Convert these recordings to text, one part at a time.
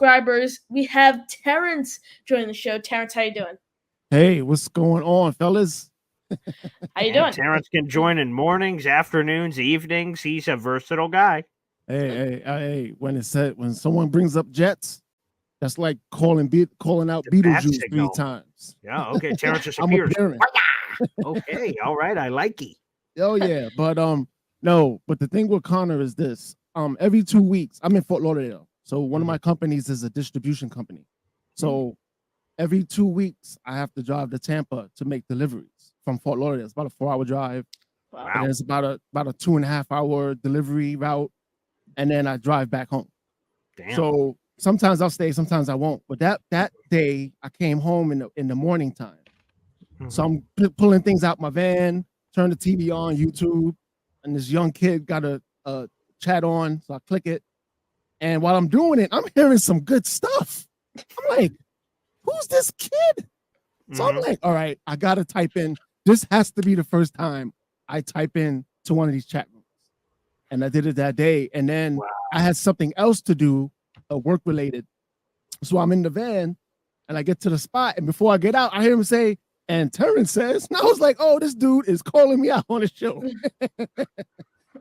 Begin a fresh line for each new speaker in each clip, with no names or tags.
subscribers. We have Terrence joining the show. Terrence, how you doing?
Hey, what's going on, fellas?
How you doing?
Terrence can join in mornings, afternoons, evenings. He's a versatile guy.
Hey, when someone brings up Jets, that's like calling out Beetlejuice 3 times.
Yeah, okay. Terrence just
I'm
appears.
appearing.
Okay, all right. I like it.
Oh yeah, but no, but the thing with Connor is this. Every 2 weeks, I'm in Fort Lauderdale. So one of my companies is a distribution company. So every 2 weeks, I have to drive to Tampa to make deliveries from Fort Lauderdale. It's about a 4-hour drive.
Wow.
And it's about a 2.5-hour delivery route. And then I drive back home.
Damn.
So sometimes I'll stay, sometimes I won't. But that day, I came home in the morning time. So I'm pulling things out my van, turn the TV on, YouTube, and this young kid got a chat on. So I click it. And while I'm doing it, I'm hearing some good stuff. I'm like, who's this kid? So I'm like, all right, I got to type in. This has to be the first time I type in to one of these chat rooms. And I did it that day. And then I had something else to do, work related. So I'm in the van and I get to the spot. And before I get out, I hear him say, and Terrence says, and I was like, oh, this dude is calling me out on the show.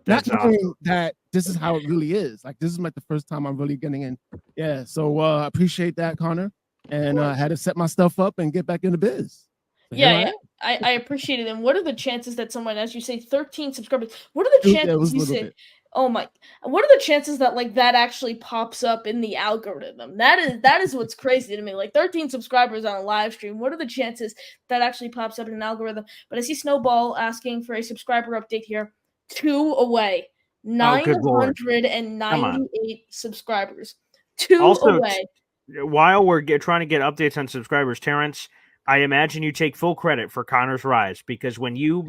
Not knowing that this is how it really is. Like, this is like the first time I'm really getting in. Yeah. So I appreciate that, Connor. And I had to set my stuff up and get back into biz. So
yeah. I appreciate it. And what are the chances that someone, as you say, 13 subscribers, what are the chances you say, what are the chances that like that actually pops up in the algorithm? That is what's crazy to me. Like 13 subscribers on a live stream. What are the chances that actually pops up in an algorithm? But I see Snowball asking for a subscriber update here. 2 away. 998 subscribers. 2 away.
While we're trying to get updates on subscribers, Terrence, I imagine you take full credit for Connor's rise, because when you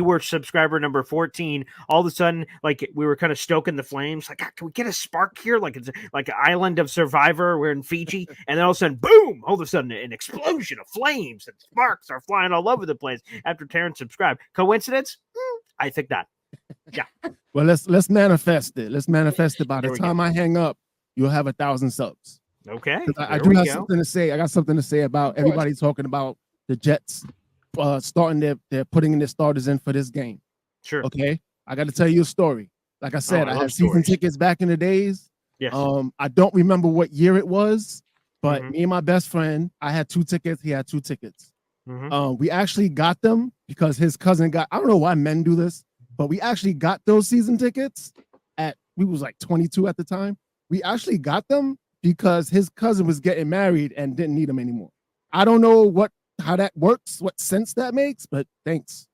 were subscriber number 14, all of a sudden, like, we were kind of stoking the flames. Like, can we get a spark here? Like, it's like an island of Survivor. We're in Fiji, and then all of a sudden, boom! All of a sudden, an explosion of flames and sparks are flying all over the place after Terrence subscribed. Coincidence? I think not. Yeah.
Well, let's manifest it. Let's manifest it. By the time I hang up, you'll have 1,000 subs.
Okay.
I do have something to say. I got something to say about everybody talking about the Jets starting they're putting in their starters in for this game.
Sure.
Okay. I got to tell you a story. Like I said, I had season tickets back in the days.
Yes.
I don't remember what year it was, but me and my best friend, I had 2 tickets. He had 2 tickets. We actually got them because his cousin got, I don't know why men do this, but we actually got those season tickets we was like 22 at the time. We actually got them because his cousin was getting married and didn't need them anymore. I don't know how that works, what sense that makes, but thanks.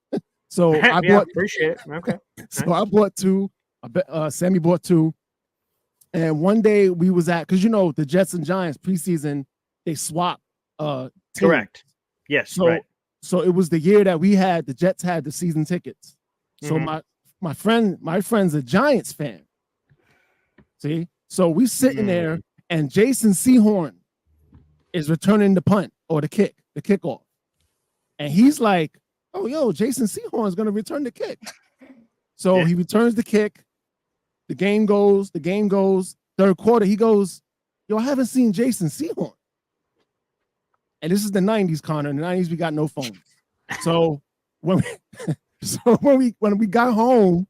So I
appreciate it. Okay.
So I bought 2. Sammy bought 2. And one day we was because the Jets and Giants preseason, they swap.
Correct. Yes.
So it was the year that the Jets had the season tickets. So my friend's a Giants fan. See, so we sitting there. And Jason Sehorn is returning the punt or the kickoff. And he's like, oh, yo, Jason Sehorn is going to return the kick. So he returns the kick. The game goes. Third quarter, he goes, yo, I haven't seen Jason Sehorn. And this is the 90s, Connor. In the 90s, we got no phones. So when we got home,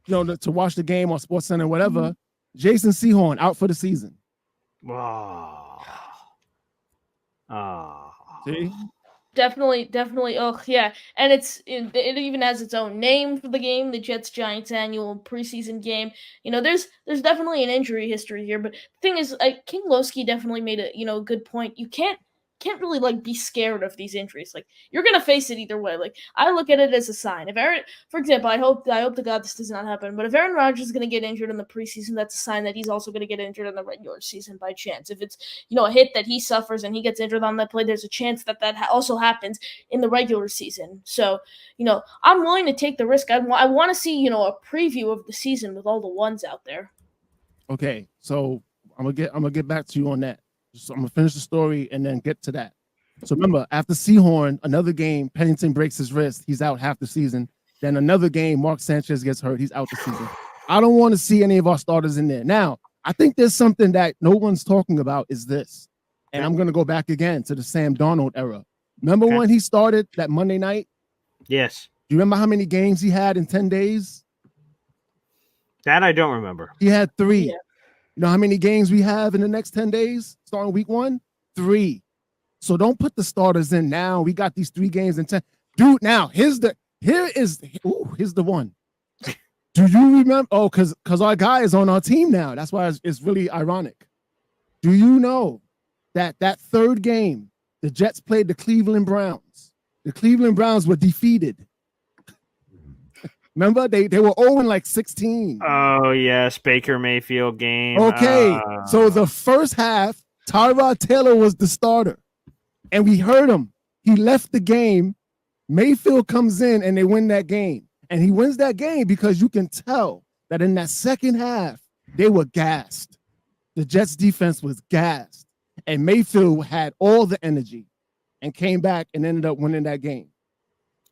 to watch the game on SportsCenter or whatever, Jason Sehorn out for the season.
Wow.
See?
Definitely. Oh, yeah. And it even has its own name for the game, the Jets-Giants annual preseason game. There's definitely an injury history here, but the thing is, King Lowski definitely made a good point. You can't really like be scared of these injuries. Like, you're gonna face it either way. Like, I look at it as a sign. If for example, I hope to God this does not happen, but if Aaron Rodgers is gonna get injured in the preseason, that's a sign that he's also gonna get injured in the regular season by chance. If it's a hit that he suffers and he gets injured on that play, there's a chance that also happens in the regular season. So I'm willing to take the risk. I want to see a preview of the season with all the ones out there.
Okay, so I'm gonna get back to you on that. So I'm gonna finish the story and then get to that. So remember, after Sehorn, another game, Pennington breaks his wrist. He's out half the season. Then another game, Mark Sanchez gets hurt. He's out the season. I don't want to see any of our starters in there. Now, I think there's something that no one's talking about is this. And
Okay.
I'm going to go back again to the Sam Darnold era. Remember
Okay.
when he started that Monday night?
Yes.
Do you remember how many games he had in 10 days?
That I don't remember.
He had 3.
Yeah.
You know how many games we have in the next 10 days starting week 1? 3. So don't put the starters in now. We got these 3 games in 10. Dude, now here's the one. Do you remember? Oh, because our guy is on our team now. That's why it's really ironic. Do you know that 3rd game, the Jets played the Cleveland Browns? The Cleveland Browns were defeated. Remember, they were 0-16.
Oh yes, Baker Mayfield game.
Okay, so the first half, Tyrod Taylor was the starter, and we heard him. He left the game. Mayfield comes in, and they win that game. And he wins that game because you can tell that in that second half, they were gassed. The Jets defense was gassed. And Mayfield had all the energy and came back and ended up winning that game.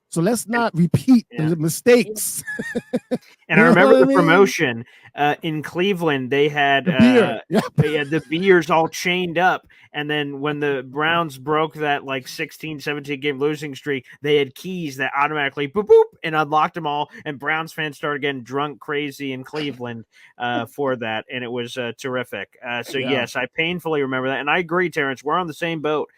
So let's not repeat the mistakes.
And I remember the promotion in Cleveland. They had the beers all chained up. And then when the Browns broke that like 16, 17 game losing streak, they had keys that automatically boop, boop, and unlocked them all. And Browns fans started getting drunk crazy in Cleveland for that. And it was terrific. Yes, I painfully remember that. And I agree, Terrence, we're on the same boat.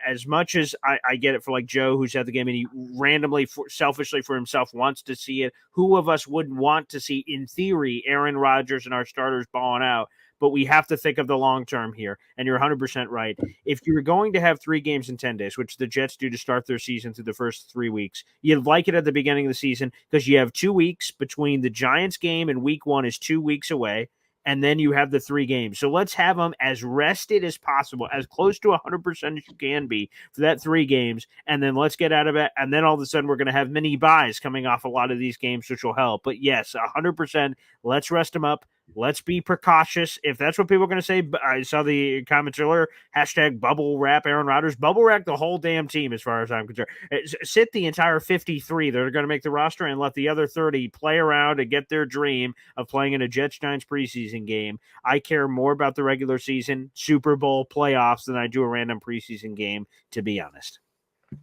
As much as I get it for like Joe, who's at the game and he randomly, selfishly for himself wants to see it, who of us wouldn't want to see, in theory, Aaron Rodgers and our starters balling out? But we have to think of the long term here. And you're 100% right. If you're going to have 3 games in 10 days, which the Jets do to start their season through the first 3 weeks, you'd like it at the beginning of the season because you have 2 weeks between the Giants game and week 1 is 2 weeks away. And then you have the 3 games. So let's have them as rested as possible, as close to 100% as you can be for that 3 games. And then let's get out of it. And then all of a sudden we're going to have mini buys coming off a lot of these games, which will help. But yes, 100%. Let's rest them up. Let's be precautious. If that's what people are going to say, I saw the comments earlier, hashtag bubble wrap Aaron Rodgers. Bubble wrap the whole damn team as far as I'm concerned. Sit the entire 53 that are going to make the roster and let the other 30 play around and get their dream of playing in a Jets-Giants preseason game. I care more about the regular season, Super Bowl, playoffs than I do a random preseason game, to be honest.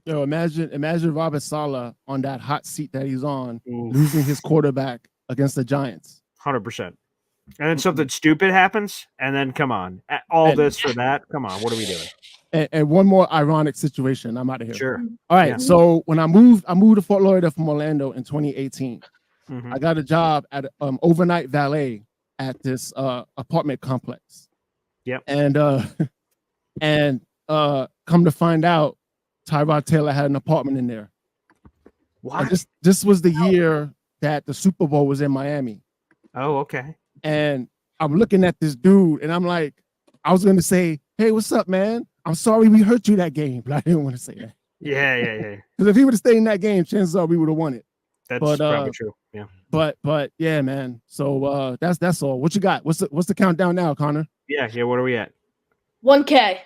Yo, imagine Robert Saleh on that hot seat that he's on, losing his quarterback against the Giants.
100%. And then something stupid happens, and then come on, this for that. Come on, what are we doing?
And one more ironic situation. I'm out of here.
Sure.
All right. Yeah. So when I moved to Fort Lauderdale from Orlando in 2018. I got a job at overnight valet at this apartment complex.
Yep.
And come to find out, Tyrod Taylor had an apartment in there.
What?
This was the year that the Super Bowl was in Miami.
Oh, okay.
And I'm looking at this dude, and I'm like, I was going to say, hey, what's up, man? I'm sorry we hurt you that game, but I didn't want to say that.
Yeah.
Because if he would have stayed in that game, chances are we would have won it.
That's probably true. Yeah.
But yeah, man. So that's all. What you got? What's the countdown now, Connor?
Yeah. What are we at?
1K.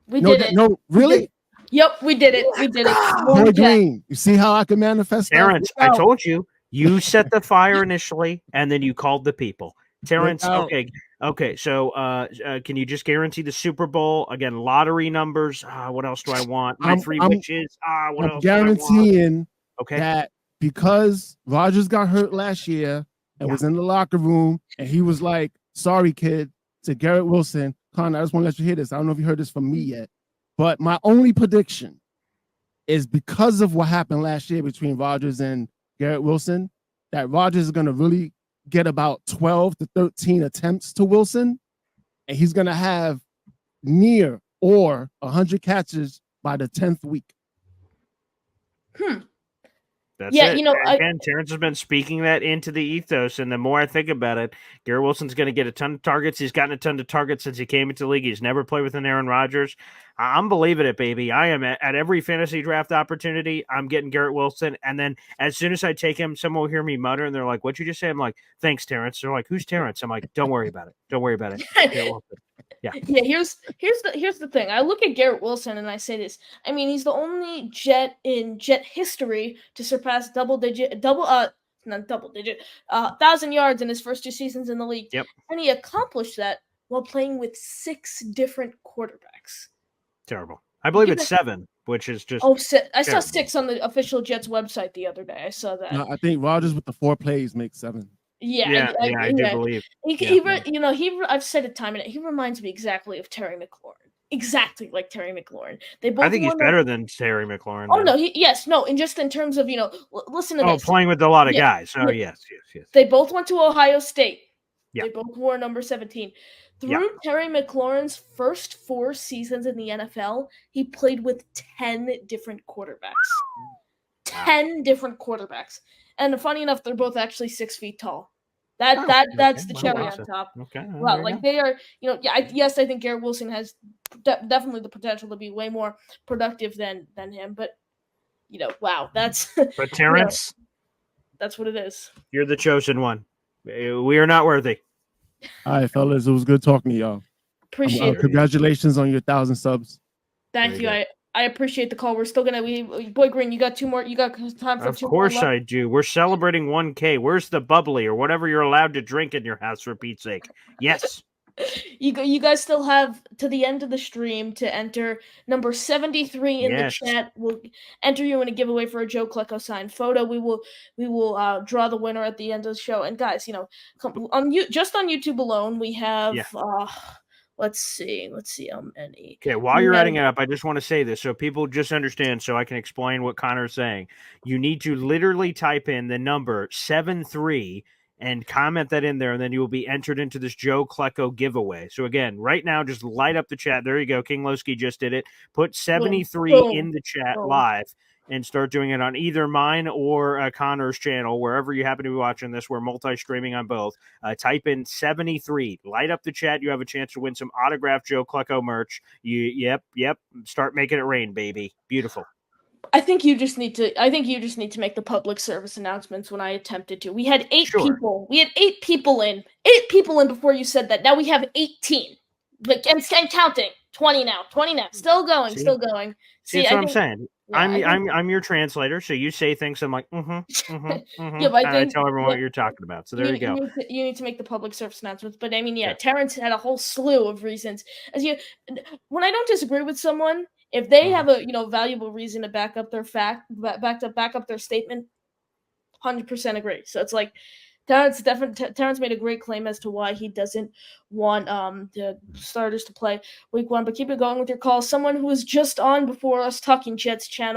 We did it.
No, really?
Yep, we did it. We did it.
Boy Green, you see how I can manifest?
Terrence, I told you. You set the fire initially, and then you called the people. Terrence, okay. So, can you just guarantee the Super Bowl again? Lottery numbers. What else do I want? My three wishes. What else?
Guaranteeing that because Rodgers got hurt last year and was in the locker room, and he was like, "Sorry, kid," to Garrett Wilson. Connor, I just want to let you hear this. I don't know if you heard this from me yet, but my only prediction is because of what happened last year between Rodgers and Garrett Wilson, that Rodgers is going to really get about 12 to 13 attempts to Wilson, and he's going to have near or 100 catches by the 10th week.
That's it. Again, Terrence has been speaking that into the ethos, and the more I think about it, Garrett Wilson's going to get a ton of targets. He's gotten a ton of targets since he came into the league. He's never played with an Aaron Rodgers. I'm believing it, baby. I am at every fantasy draft opportunity. I'm getting Garrett Wilson, and then as soon as I take him, someone will hear me mutter, and they're like, "What'd you just say?" I'm like, "Thanks, Terrence." They're like, "Who's Terrence?" I'm like, "Don't worry about it. Don't worry about it." Garrett Wilson. Yeah.
Here's the thing. I look at Garrett Wilson and I say this. I mean, he's the only Jet in Jet history to surpass not double digit, 1,000 yards in his first 2 seasons in the league.
Yep.
And he accomplished that while playing with 6 different quarterbacks.
Terrible. I believe
Give
it's
it-
7, which is just
I saw
terrible.
6 on the official Jets website the other day. I saw that.
No, I think Rodgers with the 4 plays makes 7.
Yeah,
I do believe.
I've said it time and he reminds me exactly of Terry McLaurin. Exactly like Terry McLaurin. They both
I think he's
won
better than Terry McLaurin.
Oh
though.
no, and just in terms of listen to this.
Playing with a lot of
Yeah,
guys. Oh,
yeah.
yes.
They both went to Ohio State.
Yeah.
They both wore number 17. Through
Yeah.
Terry McLaurin's first 4 seasons in the NFL, he played with 10 different quarterbacks. 10 different quarterbacks. And funny enough, they're both actually 6 feet tall. That's the cherry on top.
Okay.
Well, like they are, I think Garrett Wilson has definitely the potential to be way more productive than him. But wow, that's
But Terrence,
that's what it is.
you're the chosen one. We are not worthy.
All right, fellas, it was good talking to y'all.
Appreciate it.
Congratulations on your 1,000 subs.
Thank
There
you.
you
I appreciate the call. We're still gonna. Boy Green, you got 2 more. You got time for
Of
2
course
more.
I do. We're celebrating 1K. Where's the bubbly or whatever you're allowed to drink in your house, for Pete's sake? Yes.
You guys still have to the end of the stream to enter number 73 in
Yes.
the chat. We'll enter you in a giveaway for a Joe Klecko signed photo. We will draw the winner at the end of the show. And guys, just on YouTube alone, we have let's see how many.
Okay, while you're adding it up, I just want to say this so people just understand, so I can explain what Connor's saying. You need to literally type in the number 73 and comment that in there, and then you will be entered into this Joe Klecko giveaway. So again, right now, just light up the chat. There you go. King Lowski just did it. Put 73
Boom.
in the chat
Boom.
live and start doing it on either mine or Connor's channel, wherever you happen to be watching this. We're multi-streaming on both. Type in 73. Light up the chat. You have a chance to win some autographed Joe Klecko merch. Yep. Start making it rain, baby. Beautiful.
I think you just need to make the public service announcements when I attempted to. We had 8 people. We had 8 people in. 8 people in before you said that. Now we have 18. And counting. 20 now. Still going.
See?
Still going.
See, that's what I'm saying.
Yeah,
I'm your translator, so you say things. I'm like,
Yeah, but
I tell everyone what you're talking about. So there you go.
You need to make the public service announcements. But I mean,
Yeah.
Terrence had a whole slew of reasons. When I don't disagree with someone, if they have a valuable reason to back up their back up their statement, 100% agree. So it's like Terrence made a great claim as to why he doesn't want the starters to play week 1. But keep it going with your call. Someone who was just on before us talking Jets channel.